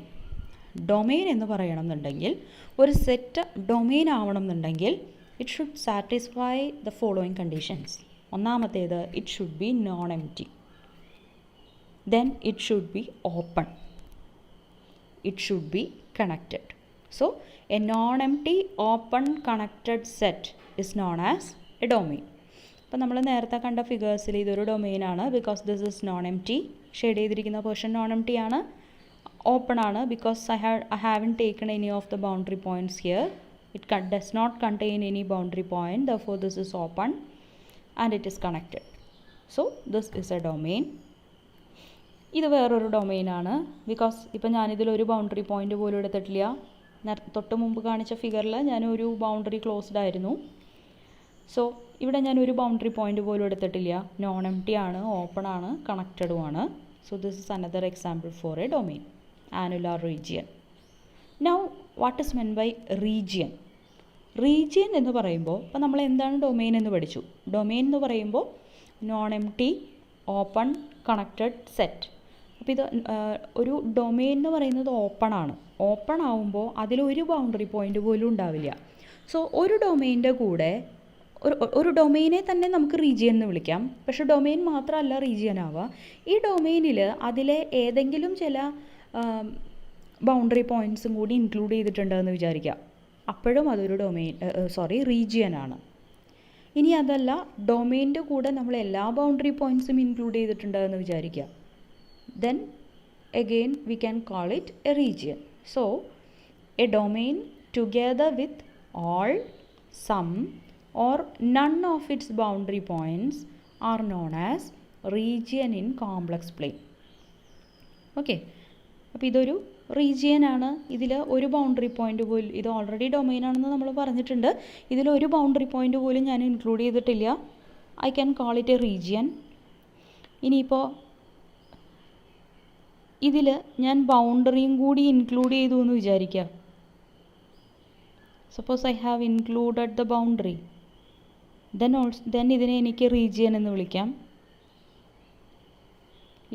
എന്ന് പറയണമെന്നുണ്ടെങ്കിൽ, ഒരു സെറ്റ് ഡൊമെയിൻ ആവണമെന്നുണ്ടെങ്കിൽ it should satisfy the following conditions. ഒന്നാമത്തേത്, it should be non empty. Then it should be open. It should be connected. So a non-empty open connected set is known as a domain. അപ്പോൾ നമ്മൾ നേരത്തെ കണ്ട ഫിഗേഴ്സിൽ ഇതൊരു ഡൊമെയിനാണ് because this is non empty. Shade ചെയ്തിരിക്കുന്ന പോർഷൻ നോൺ എംപ്റ്റി ആണ്. ഓപ്പൺ ആണ് because I haven't taken any of the boundary points here. It does not contain any boundary point. Therefore this is open and it is connected. So this is a domain. ഇത് വേറൊരു ഡൊമെയിനാണ് ബിക്കോസ് ഇപ്പോൾ ഞാനിതിലൊരു ബൗണ്ടറി പോയിൻ്റ് പോലും എടുത്തിട്ടില്ല. തൊട്ട് മുമ്പ് കാണിച്ച ഫിഗറിൽ ഞാനൊരു ബൗണ്ടറി ക്ലോസ്ഡ് ആയിരുന്നു. സോ ഇവിടെ ഞാനൊരു ബൗണ്ടറി പോയിൻ്റ് പോലും എടുത്തിട്ടില്ല. നോൺ എംപ്റ്റി ആണ്, ഓപ്പൺ ആണ്, കണക്റ്റഡും ആണ്. So this is another example for a domain. Annular region. Now what is meant by region? Region എന്ന് പറയുമ്പോൾ ഇപ്പോൾ നമ്മൾ എന്താണ് ഡൊമെയിൻ എന്ന് പഠിച്ചു. ഡൊമെയിൻ എന്ന് പറയുമ്പോൾ non empty, open, connected set. അപ്പോൾ ഇത് ഒരു ഡൊമെയിൻ എന്ന് പറയുന്നത് ഓപ്പൺ ആണ്. ഓപ്പൺ ആവുമ്പോൾ അതിലൊരു ബൗണ്ടറി പോയിൻ്റ് പോലും ഉണ്ടാവില്ല. സോ ഒരു ഡൊമെയിൻ്റെ കൂടെ ഒരു ഡൊമെയിനെ തന്നെ നമുക്ക് റീജിയൻ എന്ന് വിളിക്കാം. പക്ഷേ ഡൊമെയിൻ മാത്രമല്ല റീജിയൻ ആവുക. ഈ ഡൊമെയിനിൽ അതിലെ ഏതെങ്കിലും ചില ബൗണ്ടറി പോയിൻറ്റ്സും കൂടി ഇൻക്ലൂഡ് ചെയ്തിട്ടുണ്ടെന്ന് വിചാരിക്കുക. അപ്പോഴും അതൊരു റീജിയൻ ആണ്. ഇനി അതല്ല, ഡൊമെയിൻ്റെ കൂടെ നമ്മൾ എല്ലാ ബൗണ്ടറി പോയിൻറ്റ്സും ഇൻക്ലൂഡ് ചെയ്തിട്ടുണ്ടെന്ന് വിചാരിക്കുക. Then again we can call it a region. So a domain together with all, some or none of its boundary points are known as region in complex plane. Okay, അപ്പോൾ ഇതൊരു റീജിയൻ ആണ്. ഇതിൽ ഒരു ബൗണ്ടറി പോയിൻ്റ് പോലും, ഇത് ഓൾറെഡി ഡൊമെയിൻ ആണെന്ന് നമ്മൾ പറഞ്ഞിട്ടുണ്ട്, ഇതിലൊരു ബൗണ്ടറി പോയിൻ്റ് പോലും ഞാൻ ഇൻക്ലൂഡ് ചെയ്തിട്ടില്ല. I can call it A region. ഇനിയിപ്പോൾ ഇതിൽ ഞാൻ ബൗണ്ടറിയും കൂടി ഇൻക്ലൂഡ് ചെയ്തു എന്ന് വിചാരിക്കുക. Suppose I have included the boundary, then ഇതിനെ എനിക്ക് റീജിയൻ എന്ന് വിളിക്കാം.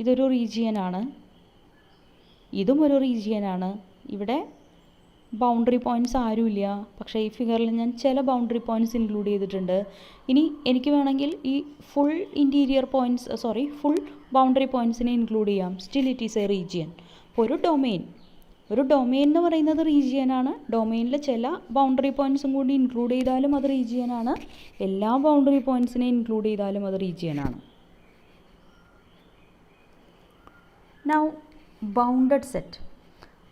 ഇതൊരു റീജിയനാണ്, ഇതും ഒരു റീജിയനാണ്. ഇവിടെ ബൗണ്ടറി പോയിൻറ്റ്സ് ആരുമില്ല, പക്ഷേ ഈ ഫിഗറിൽ ഞാൻ ചില ബൗണ്ടറി പോയിൻറ്റ്സ് ഇൻക്ലൂഡ് ചെയ്തിട്ടുണ്ട്. ഇനി എനിക്ക് വേണമെങ്കിൽ ഈ ഫുൾ ഫുൾ ബൗണ്ടറി പോയിൻറ്റ്സിനെ ഇൻക്ലൂഡ് ചെയ്യാം. Still it is A region. അപ്പോൾ ഒരു ഡൊമെയിൻ ഒരു ഡൊമെയിൻ എന്ന് പറയുന്നത് റീജിയനാണ്. ഡൊമെയിനിൽ ചില ബൗണ്ടറി പോയിൻറ്റ്സും കൂടി ഇൻക്ലൂഡ് ചെയ്താലും അത് റീജിയനാണ്. എല്ലാ ബൗണ്ടറി പോയിൻറ്റ്സിനെ ഇൻക്ലൂഡ് ചെയ്താലും അത് റീജിയനാണ്. Now bounded set.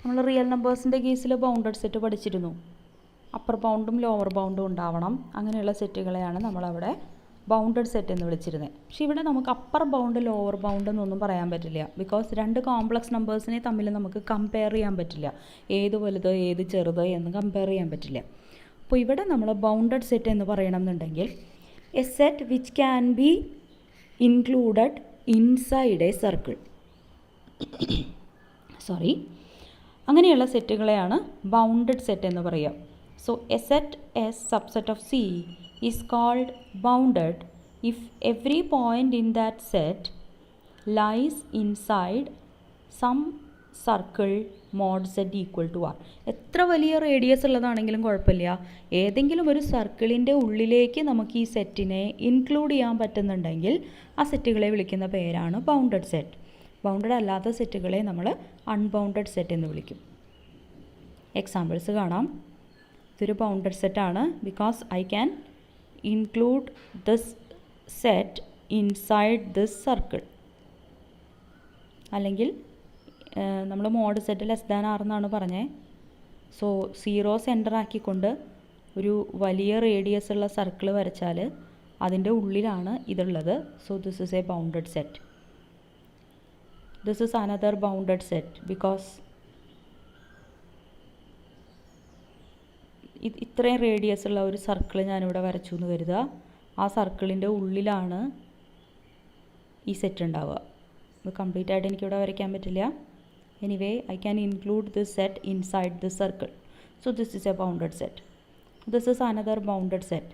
നമ്മൾ റിയൽ നമ്പേഴ്സിൻ്റെ കേസിൽ ബൗണ്ടഡ് സെറ്റ് പഠിച്ചിരുന്നു. അപ്പർ ബൗണ്ടും ലോവർ ബൗണ്ടും ഉണ്ടാവണം. അങ്ങനെയുള്ള സെറ്റുകളെയാണ് നമ്മളവിടെ ബൗണ്ടഡ് സെറ്റ് എന്ന് വിളിച്ചിരുന്നത്. പക്ഷേ ഇവിടെ നമുക്ക് അപ്പർ ബൗണ്ട് ലോവർ ബൗണ്ട് എന്നൊന്നും പറയാൻ പറ്റില്ല. ബിക്കോസ് രണ്ട് കോംപ്ലക്സ് നമ്പേഴ്സിനെ തമ്മിൽ നമുക്ക് കമ്പയർ ചെയ്യാൻ പറ്റില്ല. ഏത് വലുത് ഏത് ചെറുത് എന്ന് കമ്പയർ ചെയ്യാൻ പറ്റില്ല. അപ്പോൾ ഇവിടെ നമ്മൾ ബൗണ്ടഡ് സെറ്റ് എന്ന് പറയണമെന്നുണ്ടെങ്കിൽ a set which can be included inside a circle. അങ്ങനെയുള്ള സെറ്റുകളെയാണ് ബൗണ്ടഡ് സെറ്റ് എന്ന് പറയുക. So a set S subset of C is called bounded if every point in that set lies inside some circle mod z equal to r. എത്ര വലിയ റേഡിയസ് ഉള്ളതാണെങ്കിലും കുഴപ്പമില്ല, ഏതെങ്കിലും ഒരു സർക്കിളിൻ്റെ ഉള്ളിലേക്ക് നമുക്ക് ഈ സെറ്റിനെ ഇൻക്ലൂഡ് ചെയ്യാൻ പറ്റുന്നുണ്ടെങ്കിൽ ആ സെറ്റുകളെ വിളിക്കുന്ന പേരാണ് ബൗണ്ടഡ് സെറ്റ്. ബൗണ്ടഡ് അല്ലാത്ത സെറ്റുകളെ നമ്മൾ അൺബൗണ്ടഡ് സെറ്റ് എന്ന് വിളിക്കും. എക്സാമ്പിൾസ് കാണാം. ഇതൊരു ബൗണ്ടഡ് സെറ്റാണ് because I can include this set inside this circle. അല്ലെങ്കിൽ നമ്മൾ mod set less than R എന്നാണ് പറഞ്ഞത്. സോ 0 സെൻറ്റർ ആക്കിക്കൊണ്ട് ഒരു വലിയ റേഡിയസ് ഉള്ള സർക്കിൾ വരച്ചാൽ അതിൻ്റെ ഉള്ളിലാണ് ഇതുള്ളത്. So this is A bounded set. This is another bounded set because ഇത്രയും റേഡിയസ് ഉള്ള ഒരു സർക്കിൾ ഞാനിവിടെ വരച്ചു എന്ന് കരുതുക. ആ സർക്കിളിൻ്റെ ഉള്ളിലാണ് ഈ സെറ്റ് ഉണ്ടാവുക. ഇത് കംപ്ലീറ്റ് ആയിട്ട് എനിക്കിവിടെ വരയ്ക്കാൻ പറ്റില്ല. Anyway I can include this set inside this circle. So this is A bounded set. This is another bounded set.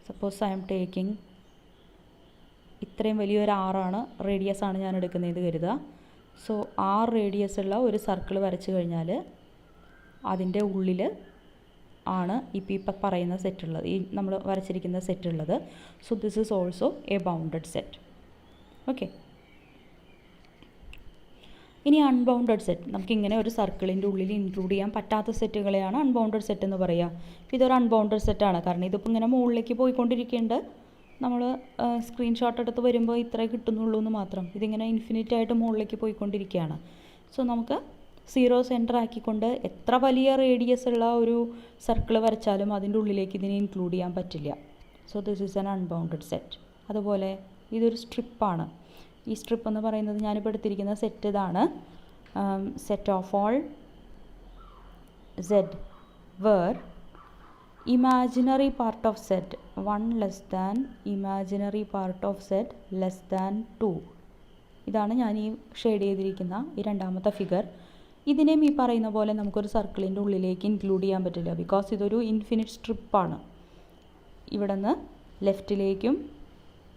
Suppose I am taking ഇത്രയും വലിയൊരു ആറാണ് റേഡിയസ് ആണ് ഞാൻ എടുക്കുന്നത് കരുതുക. സോ 6 റേഡിയസ് ഉള്ള ഒരു സർക്കിൾ വരച്ചു കഴിഞ്ഞാൽ അതിൻ്റെ ഉള്ളിൽ ആണ് ഇപ്പം പറയുന്ന സെറ്റ് ഉള്ളത്, ഈ നമ്മൾ വരച്ചിരിക്കുന്ന സെറ്റ് ഉള്ളത്. So this is also A bounded set. Okay. ഇനി അൺബൗണ്ടഡ് സെറ്റ്. നമുക്കിങ്ങനെ ഒരു സർക്കിളിൻ്റെ ഉള്ളിൽ ഇൻക്ലൂഡ് ചെയ്യാൻ പറ്റാത്ത സെറ്റുകളെയാണ് അൺബൗണ്ടഡ് സെറ്റ് എന്ന് പറയുക. ഇതൊരു അൺബൗണ്ടഡ് സെറ്റാണ്. കാരണം ഇതിപ്പോൾ ഇങ്ങനെ മുകളിലേക്ക് പോയിക്കൊണ്ടിരിക്കേണ്ട, നമ്മൾ സ്ക്രീൻഷോട്ട് എടുത്ത് വരുമ്പോൾ ഇത്രേ കിട്ടുന്നുള്ളൂ എന്ന് മാത്രം. ഇതിങ്ങനെ ഇൻഫിനിറ്റ് ആയിട്ട് മുകളിലേക്ക് പോയിക്കൊണ്ടിരിക്കുകയാണ്. സോ നമുക്ക് 0 സെൻറ്റർ ആക്കിക്കൊണ്ട് എത്ര വലിയ റേഡിയസ് ഉള്ള ഒരു സർക്കിൾ വരച്ചാലും അതിൻ്റെ ഉള്ളിലേക്ക് ഇതിനെ ഇൻക്ലൂഡ് ചെയ്യാൻ പറ്റില്ല. So this is an unbounded set. അതുപോലെ ഇതൊരു സ്ട്രിപ്പാണ്. ഈ സ്ട്രിപ്പ് എന്ന് പറയുന്നത് ഞാനിപ്പോൾ എടുത്തിരിക്കുന്ന സെറ്റ് ഇതാണ്. Set of all z where imaginary part of set 1 less than imaginary part of set less than 2. ഇതാണ് ഞാൻ ഈ ഷെയ്ഡ് ചെയ്തിരിക്കുന്ന ഈ രണ്ടാമത്തെ ഫിഗർ. ഇതിനെയും ഈ പറയുന്ന പോലെ നമുക്കൊരു സർക്കിളിൻ്റെ ഉള്ളിലേക്ക് ഇൻക്ലൂഡ് ചെയ്യാൻ പറ്റില്ല. ബിക്കോസ് ഇതൊരു ഇൻഫിനിറ്റ് സ്ട്രിപ്പാണ്. ഇവിടെ നിന്ന് ലെഫ്റ്റിലേക്കും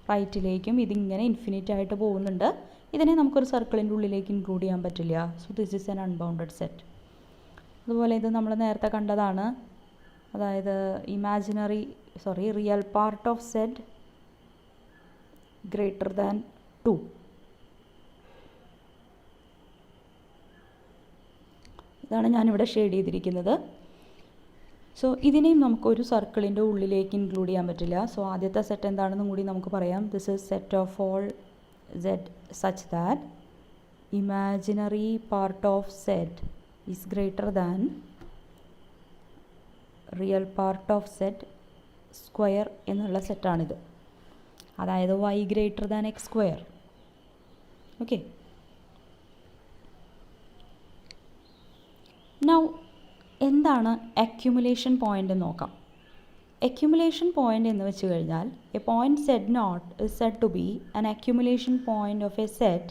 റൈറ്റിലേക്കും ഇതിങ്ങനെ ഇൻഫിനിറ്റ് ആയിട്ട് പോകുന്നുണ്ട്. ഇതിനെ നമുക്കൊരു സർക്കിളിൻ്റെ ഉള്ളിലേക്ക് ഇൻക്ലൂഡ് ചെയ്യാൻ പറ്റില്ല. So this is an unbounded set. അതുപോലെ ഇത് നമ്മൾ നേരത്തെ കണ്ടതാണ്. അതായത് real part of set greater than 2. ഇതാണ് ഞാനിവിടെ ഷെയ്ഡ് ചെയ്തിരിക്കുന്നത്. സോ ഇതിനെയും നമുക്കൊരു സർക്കിളിൻ്റെ ഉള്ളിലേക്ക് ഇൻക്ലൂഡ് ചെയ്യാൻ പറ്റില്ല. സോ ആദ്യത്തെ സെറ്റ് എന്താണെന്നും കൂടി നമുക്ക് പറയാം. This is set of all z such that imaginary part of Z is greater than real part of Z square എന്നുള്ള സെറ്റാണിത്. അതായത് y greater than x square. Okay. Now എന്താണ് അക്യുമുലേഷൻ പോയിൻ്റ് എന്ന് നോക്കാം. അക്യുമുലേഷൻ പോയിൻ്റ് എന്ന് വെച്ച് കഴിഞ്ഞാൽ A point z0 is said to be an accumulation point of a set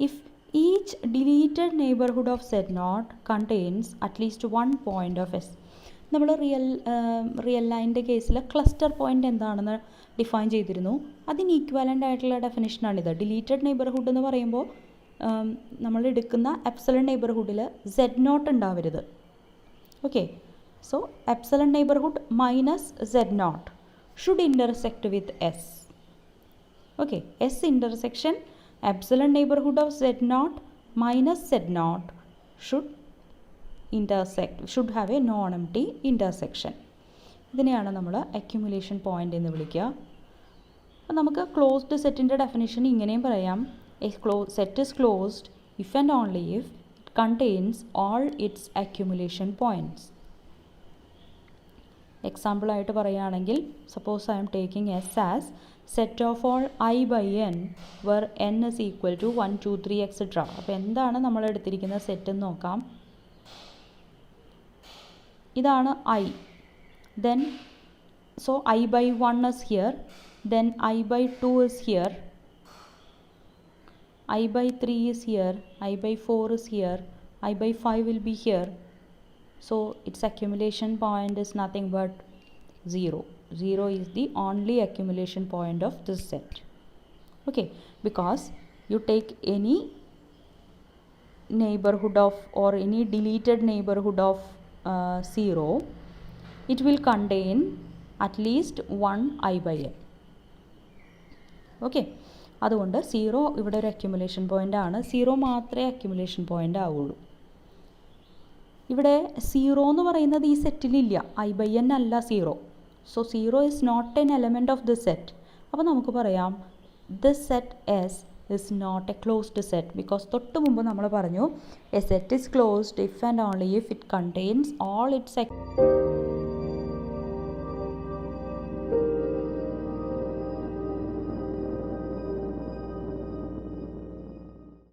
if each deleted neighborhood of z0 contains at least one point of s. നമ്മൾ റിയൽ ലൈനിൻ്റെ കേസിൽ ക്ലസ്റ്റർ പോയിൻ്റ് എന്താണെന്ന് ഡിഫൈൻ ചെയ്തിരുന്നു. അതിന് ഈക്വാലൻ്റ് ആയിട്ടുള്ള ഡെഫിനിഷനാണിത്. ഡിലീറ്റഡ് നെയ്ബർഹുഡ് എന്ന് പറയുമ്പോൾ നമ്മൾ എടുക്കുന്ന എപ്സിലൺ നെയ്ബർഹുഡിൽ z0 ഉണ്ടാവരുത്. Okay. So epsilon neighbourhood minus z0 should intersect with s. Okay. s intersection epsilon neighbourhood of z0 minus z0 should should have A non empty intersection. ഇതിനെയാണ് നമ്മൾ അക്യുമുലേഷൻ പോയിൻ്റ് എന്ന് വിളിക്കുക. അപ്പോൾ നമുക്ക് ക്ലോസ്ഡ് സെറ്റിൻ്റെ ഡെഫിനിഷൻ ഇങ്ങനെയും പറയാം. A set is closed if and only if it contains all its accumulation points. Example ആയിട്ട് പറയുകയാണെങ്കിൽ, suppose I am taking S as set of all I by N where N is equal to 1 2 3 etcetera. അപ്പോൾ എന്താണ് നമ്മൾ എടുത്തിരിക്കുന്ന സെറ്റ് എന്ന് നോക്കാം. ഇതാണ് I. Then so I by 1 is here, then I by 2 is here, I by 3 is here, I by 4 is here, I by 5 will be here. So its accumulation point is nothing but 0. 0 is the only accumulation point of this set. Okay, because you take any neighborhood of or any deleted neighborhood of 0, it will contain at least 1 I by n. Okay, അതുകൊണ്ട് 0 ഇവിടെ ഒരു അക്യുമുലേഷൻ പോയിൻ്റ് ആണ്. 0 മാത്രമേ അക്യുമുലേഷൻ പോയിൻ്റ് ആവുള്ളൂ. ഇവിടെ 0 എന്ന് പറയുന്നത് ഈ സെറ്റിലില്ല. ഐ ബൈ എൻ അല്ല 0. So 0 is not an element of this set. അപ്പോൾ നമുക്ക് പറയാം this set S is not a closed set. Because തൊട്ട് മുമ്പ് നമ്മൾ പറഞ്ഞു a set is closed if and only if it contains all it's